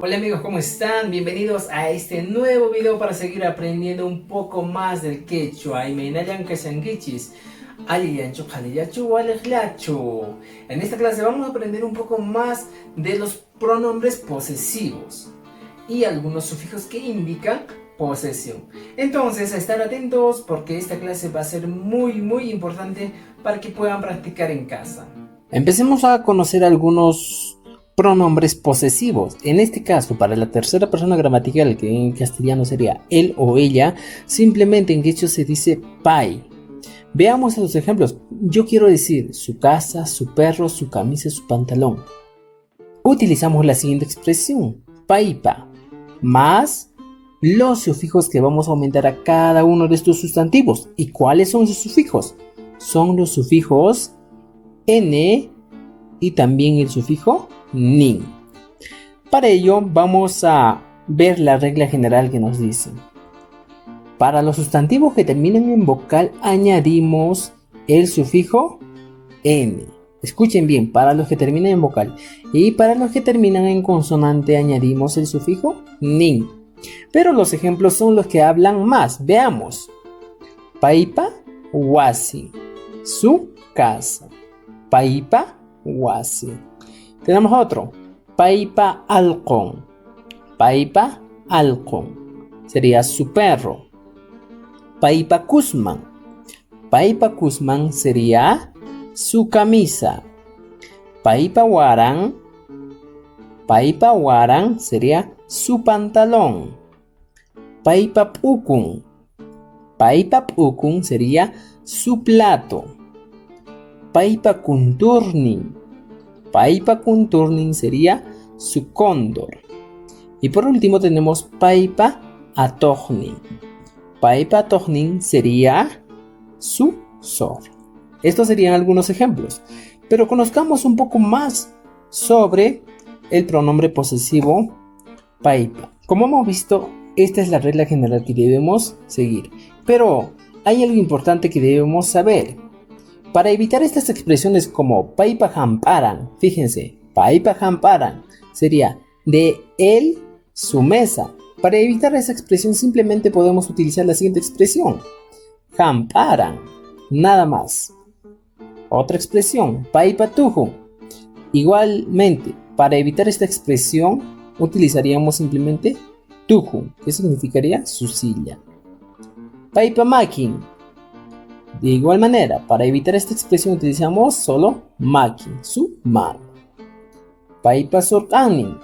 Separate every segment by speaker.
Speaker 1: Hola amigos, ¿cómo están? Bienvenidos a este nuevo video para seguir aprendiendo un poco más del quechua. En esta clase vamos a aprender un poco más de los pronombres posesivos y algunos sufijos que indican posesión. Entonces, a estar atentos porque esta clase va a ser muy importante para que puedan practicar en casa. Empecemos a conocer algunos pronombres posesivos. En este caso, para la tercera persona gramatical, que en castellano sería él o ella, simplemente en quechua se dice pai. Veamos los ejemplos. Yo quiero decir su casa, su perro, su camisa, su pantalón. Utilizamos la siguiente expresión, paipa, más los sufijos que vamos a aumentar a cada uno de estos sustantivos. ¿Y cuáles son sus sufijos? Son los sufijos n y también el sufijo nin. Para ello vamos a ver la regla general que nos dice. Para los sustantivos que terminan en vocal añadimos el sufijo n. Escuchen bien, para los que terminan en vocal. Y para los que terminan en consonante añadimos el sufijo nin. Pero los ejemplos son los que hablan más. Veamos. Paipa, wasi. Su casa. Paipa, wasi. Tenemos otro. Paipa halcón. Paipa halcón. Sería su perro. Paipa kusman. Paipa kusman sería su camisa. Paipa waran. Paipa waran sería su pantalón. Paipa pukun. Paipa pukun sería su plato. Paipa kunturnin. Paipa kunturnin sería su cóndor. Y por último tenemos Paipa atohnin. Paipa atohnin sería su zorro. Estos serían algunos ejemplos. Pero conozcamos un poco más sobre el pronombre posesivo paipa. Como hemos visto, esta es la regla general que debemos seguir. Pero hay algo importante que debemos saber. Para evitar estas expresiones como paipa hamparan, fíjense, paipa hamparan sería de él su mesa. Para evitar esa expresión simplemente podemos utilizar la siguiente expresión, hamparan, nada más. Otra expresión, paipa tuju. Igualmente, para evitar esta expresión utilizaríamos simplemente tuju, que significaría su silla. Paipa makin. De igual manera, para evitar esta expresión utilizamos solo makin, su mano. Paipa sorkanin.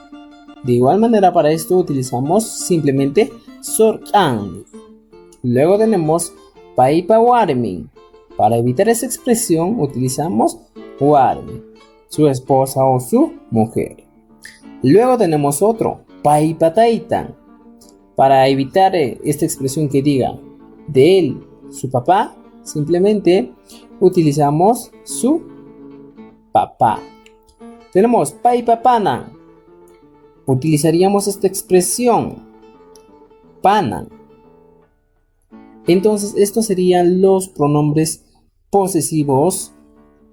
Speaker 1: De igual manera, para esto utilizamos simplemente sorkanin. Luego tenemos paipa warmin. Para evitar esa expresión utilizamos warmin, su esposa o su mujer. Luego tenemos otro, paipa taitan. Para evitar esta expresión que diga de él, su papá, simplemente utilizamos su papá. Tenemos paipa panan. Utilizaríamos esta expresión panan. Entonces estos serían los pronombres posesivos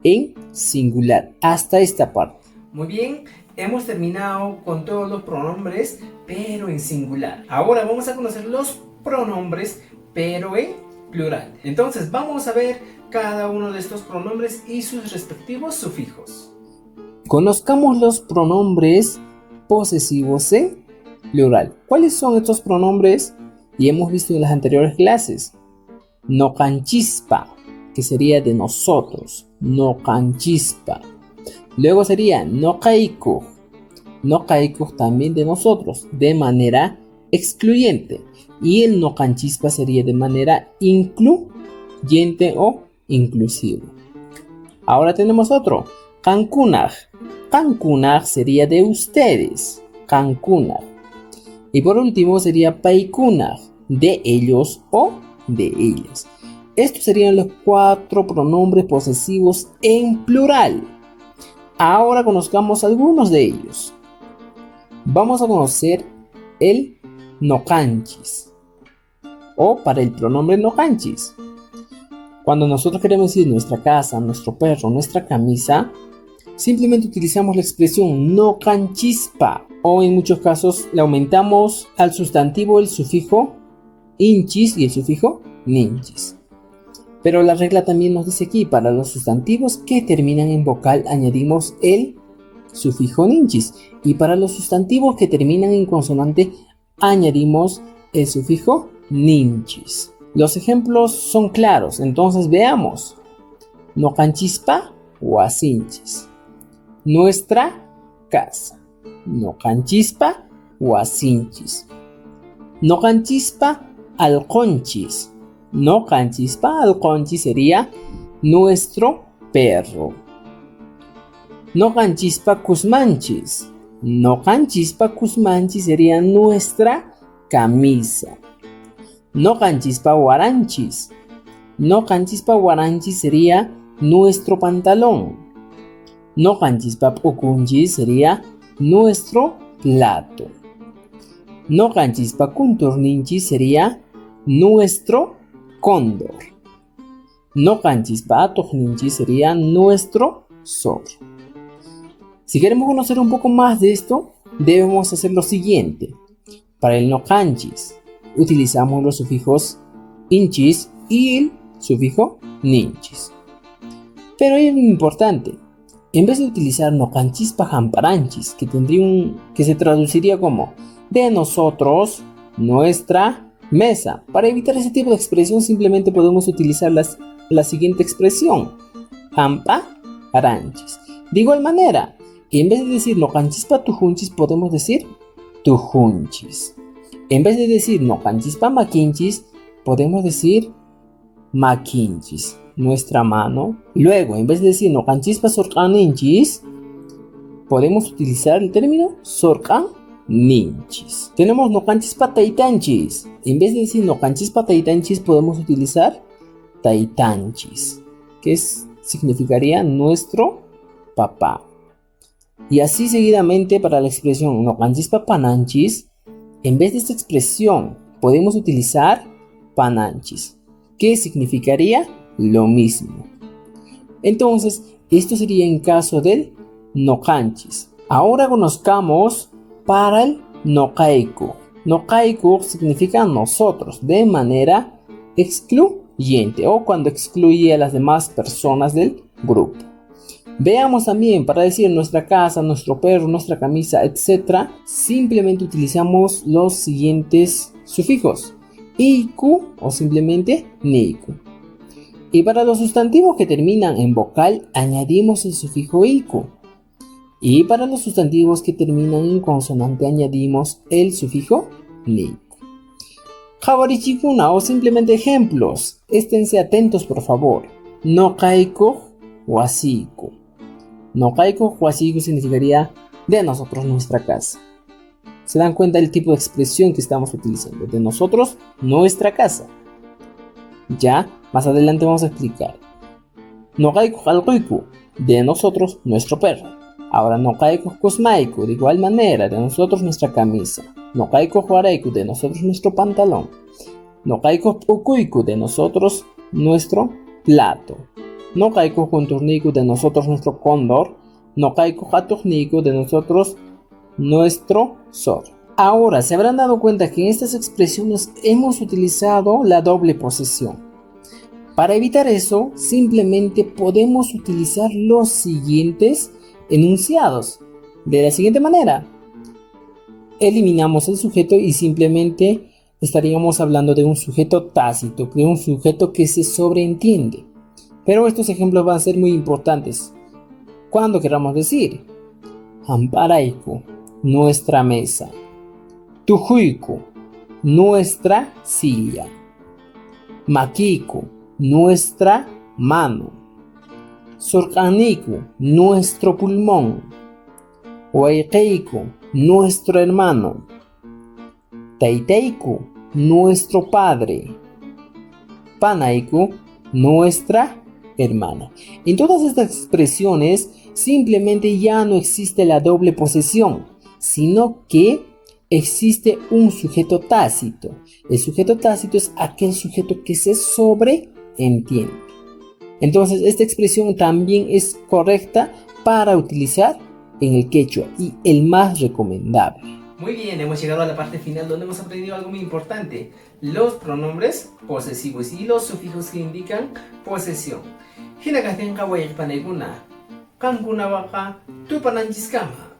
Speaker 1: en singular hasta esta parte. Muy bien, hemos terminado con todos los pronombres pero en singular. Ahora vamos a conocer los pronombres pero en plural. Entonces vamos a ver cada uno de estos pronombres y sus respectivos sufijos. Conozcamos los pronombres posesivos en plural. ¿Cuáles son estos pronombres? Y hemos visto en las anteriores clases. No canchispa, que sería de nosotros. No canchispa. Luego sería no kaiku. No kaiku también de nosotros, de manera excluyente. Y el no canchispa sería de manera incluyente o inclusivo. Ahora tenemos otro. Cancunaj. Cancunaj sería de ustedes. Cancunaj. Y por último sería paicunaj, de ellos o de ellas. Estos serían los 4 pronombres posesivos en plural. Ahora conozcamos algunos de ellos. Vamos a conocer el no canchis o para el pronombre no canchis. Cuando nosotros queremos decir nuestra casa, nuestro perro, nuestra camisa, simplemente utilizamos la expresión no canchispa, o en muchos casos le aumentamos al sustantivo el sufijo inchis y el sufijo ninchis. Pero la regla también nos dice aquí, para los sustantivos que terminan en vocal añadimos el sufijo ninchis, y para los sustantivos que terminan en consonante añadimos el sufijo ninchis. Los ejemplos son claros, entonces veamos. No canchispa huasinchis. Nuestra casa. No canchispa huasinchis. No canchispa alconchis. No canchispa alconchis sería nuestro perro. No canchispa cusmanchis. No canchispa cusmanchis sería nuestra camisa. No canchispa guaranchis. No canchispa guaranchis sería nuestro pantalón. No canchispa pucunchis sería nuestro plato. No canchispa kunturninchis sería nuestro cóndor. No canchispa atojninchis sería nuestro zorro. Si queremos conocer un poco más de esto, debemos hacer lo siguiente. Para el no canchis, utilizamos los sufijos inchis y el sufijo ninchis. Pero hay algo importante. En vez de utilizar no canchispa jamparanchis, que se traduciría como de nosotros, nuestra mesa. Para evitar ese tipo de expresión simplemente podemos utilizar la siguiente expresión. Jamparanchis. De igual manera, en vez de decir no canchispa tujunchis, podemos decir tujunchis. En vez de decir no canchispa maquinchis, podemos decir maquinchis, nuestra mano. Luego, en vez de decir no canchispa sorcaninchis, podemos utilizar el término sorcaninchis. Tenemos no canchispa taitanchis. En vez de decir no canchispa taitanchis, podemos utilizar taitanchis, que significaría nuestro papá. Y así seguidamente para la expresión no canchispa pananchis, en vez de esta expresión podemos utilizar pananchis, que significaría lo mismo. Entonces, esto sería en caso del no canchis. Ahora conozcamos para el no caiku. No caiku significa nosotros de manera excluyente o cuando excluye a las demás personas del grupo. Veamos también para decir nuestra casa, nuestro perro, nuestra camisa, etc. Simplemente utilizamos los siguientes sufijos. Iku o simplemente niku. Y para los sustantivos que terminan en vocal añadimos el sufijo iku. Y para los sustantivos que terminan en consonante añadimos el sufijo niku. Jabarichikuna o simplemente ejemplos. Esténse atentos por favor. No kaiku wasiku. No kaiku wasiku significaría de nosotros nuestra casa. ¿Se dan cuenta del tipo de expresión que estamos utilizando? De nosotros, nuestra casa. Ya, más adelante vamos a explicar. No kaiku halkuiku, de nosotros, nuestro perro. Ahora, no kaiku kusmaiku, de igual manera, de nosotros, nuestra camisa. No kaiku huaraiku, de nosotros, nuestro pantalón. No kaiku pukuiku, de nosotros, nuestro plato. No kaiku kunturniku, de nosotros, nuestro cóndor. No kaiku hatujniku, de nosotros, nuestro zorro. Ahora, se habrán dado cuenta que en estas expresiones hemos utilizado la doble posesión. Para evitar eso, simplemente podemos utilizar los siguientes enunciados. De la siguiente manera. Eliminamos el sujeto y simplemente estaríamos hablando de un sujeto tácito, de un sujeto que se sobreentiende. Pero estos ejemplos van a ser muy importantes cuando queramos decir Amparaiku, nuestra mesa. Tujuiku, nuestra silla. Makiku, nuestra mano. Sorkaniku, nuestro pulmón. Waikeiku, nuestro hermano. Taiteiku, nuestro padre. Panaiku, nuestra hermana. En todas estas expresiones simplemente ya no existe la doble posesión, sino que existe un sujeto tácito. El sujeto tácito es aquel sujeto que se sobreentiende. Entonces esta expresión también es correcta
Speaker 2: para utilizar en el quechua y el más recomendable.
Speaker 1: Muy bien, hemos llegado a la parte final donde hemos aprendido algo muy importante: los pronombres posesivos y los sufijos que indican posesión. Hinakatenka wayqpaneguna, kankunawaqa tupananchiskama.